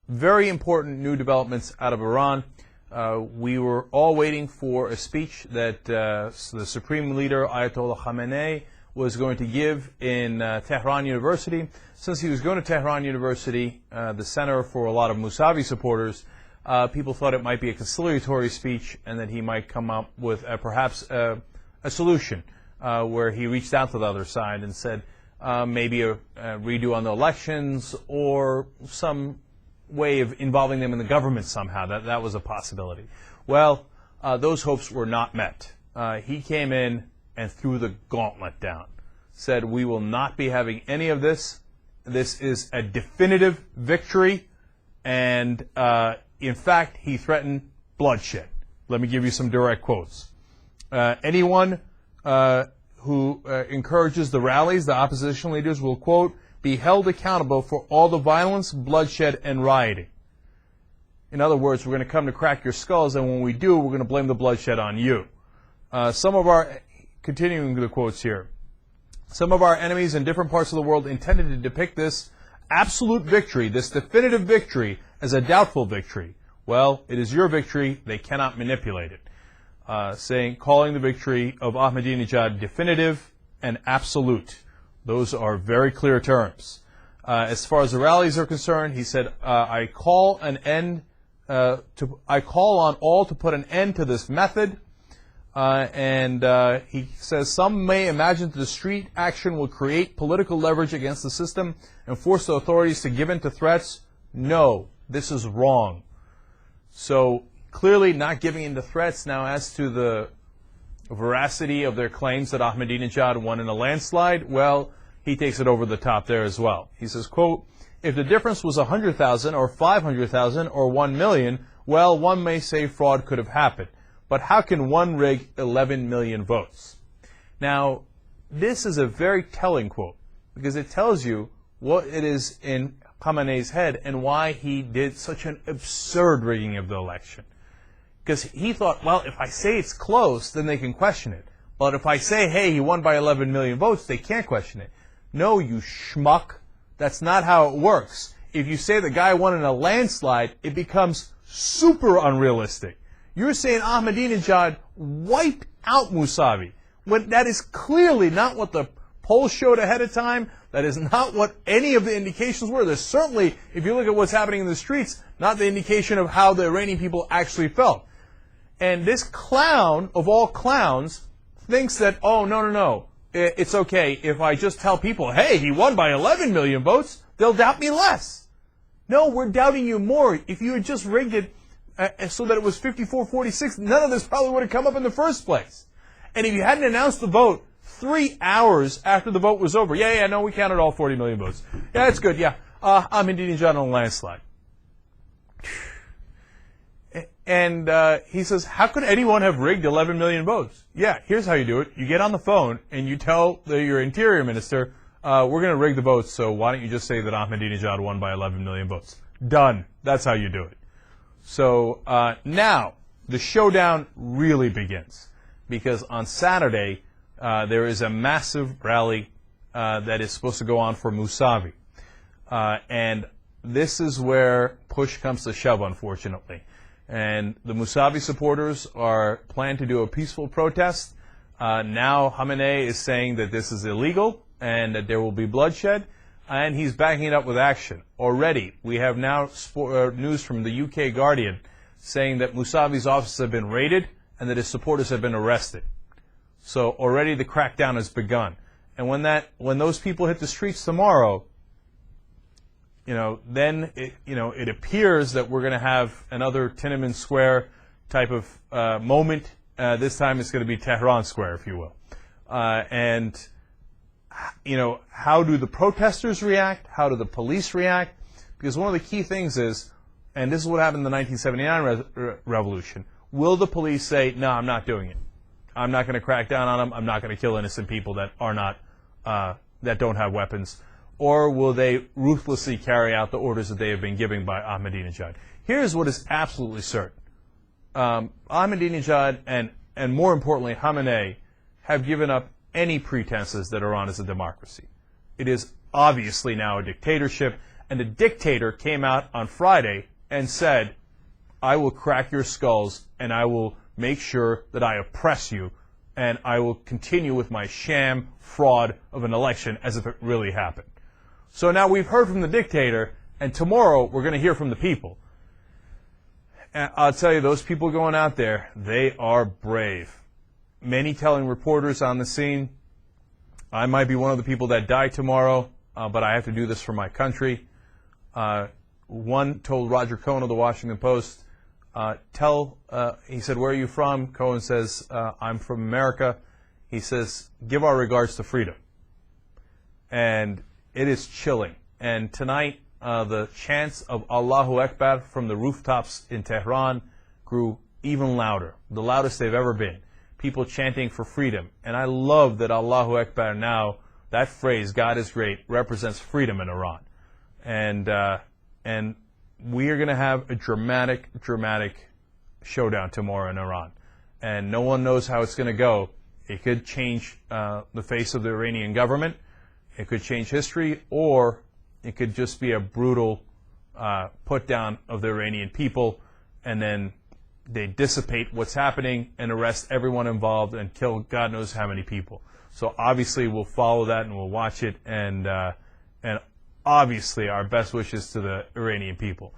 very important new developments out of Iran. We were all waiting for a speech that the Supreme Leader, Ayatollah Khamenei, was going to give in Tehran University. Since he was going to Tehran University, the center for a lot of Mousavi supporters, people thought it might be a conciliatory speech and that he might come up with perhaps a solution where he reached out to the other side and said maybe a redo on the elections or some way of involving them in the government somehow. That was a possibility. Well, those hopes were not met. He came in and threw the gauntlet down, said we will not be having any of this. This is a definitive victory, and in fact, he threatened bloodshed. Let me give you some direct quotes. Anyone who encourages the rallies, the opposition leaders will, quote, be held accountable for all the violence, bloodshed, and rioting. In other words, we're going to come to crack your skulls, and when we do, we're going to blame the bloodshed on you. Continuing the quotes here, some of our enemies in different parts of the world intended to depict this absolute victory, this definitive victory, as a doubtful victory. Well, it is your victory. They cannot manipulate it. Calling the victory of Ahmadinejad definitive and absolute. Those are very clear terms. As far as the rallies are concerned, he said, I call on all to put an end to this method. He says, some may imagine that the street action will create political leverage against the system and force the authorities to give in to threats. No, this is wrong. So clearly not giving in to threats. Now, as to the veracity of their claims that Ahmadinejad won in a landslide, well, he takes it over the top there as well. He says, quote, if the difference was 100,000 or 500,000 or 1 million, well, one may say fraud could have happened. But how can one rig 11 million votes? Now, this is a very telling quote because it tells you what it is in Khamenei's head and why he did such an absurd rigging of the election. Because he thought, well, if I say it's close, then they can question it. But if I say, hey, he won by 11 million votes, they can't question it. No, you schmuck. That's not how it works. If you say the guy won in a landslide, it becomes super unrealistic. You're saying Ahmadinejad wiped out Mousavi, when that is clearly not what the polls showed ahead of time. That is not what any of the indications were. There's certainly, if you look at what's happening in the streets, not the indication of how the Iranian people actually felt. And this clown of all clowns thinks that, oh, no, it's okay. If I just tell people, hey, he won by 11 million votes, they'll doubt me less. No, we're doubting you more. If you had just rigged it so that it was 54-46, none of this probably would have come up in the first place. And if you hadn't announced the vote 3 hours after the vote was over, no, we counted all 40 million votes. Yeah, that's good, yeah. Ahmadinejad on a landslide. And he says, how could anyone have rigged 11 million votes? Yeah, here's how you do it. You get on the phone and you tell your interior minister, we're going to rig the votes, so why don't you just say that Ahmadinejad won by 11 million votes? Done. That's how you do it. So now the showdown really begins, because on Saturday there is a massive rally that is supposed to go on for Mousavi. And this is where push comes to shove, unfortunately. And the Mousavi supporters plan to do a peaceful protest. Now Khamenei is saying that this is illegal and that there will be bloodshed. And he's backing it up with action. Already, we have now news from the UK Guardian saying that Mousavi's offices have been raided and that his supporters have been arrested. So already the crackdown has begun. And when those people hit the streets tomorrow, then it appears that we're going to have another Tiananmen Square type of moment. This time it's going to be Tehran Square, if you will. How do the protesters react? How do the police react? Because one of the key things is, and this is what happened in the 1979 revolution, will the police say, no, I'm not doing it. I'm not going to crack down on them. I'm not going to kill innocent people that don't have weapons. Or will they ruthlessly carry out the orders that they have been given by Ahmadinejad? Here's what is absolutely certain. Ahmadinejad and more importantly, Khamenei have given up any pretenses that Iran is a democracy. It is obviously now a dictatorship, And the dictator came out on Friday and said, I will crack your skulls and I will make sure that I oppress you and I will continue with my sham fraud of an election as if it really happened. So now we've heard from the dictator, and tomorrow we're going to hear from the people. And I'll tell you, those people going out there, they are brave. Many telling reporters on the scene, I might be one of the people that die tomorrow, but I have to do this for my country. One told Roger Cohen of the Washington Post, he said, where are you from? Cohen says, I'm from America. He says, give our regards to freedom. And it is chilling. And tonight, the chants of Allahu Akbar from the rooftops in Tehran grew even louder, the loudest they've ever been. People chanting for freedom. And I love that Allahu Akbar now, that phrase, God is great, represents freedom in Iran. And we are going to have a dramatic showdown tomorrow in Iran. And no one knows how it's going to go. It could change the face of the Iranian government. It could change history, or it could just be a brutal put down of the Iranian people, and then they dissipate what's happening and arrest everyone involved and kill God knows how many people. So obviously we'll follow that and we'll watch it, and obviously our best wishes to the Iranian people.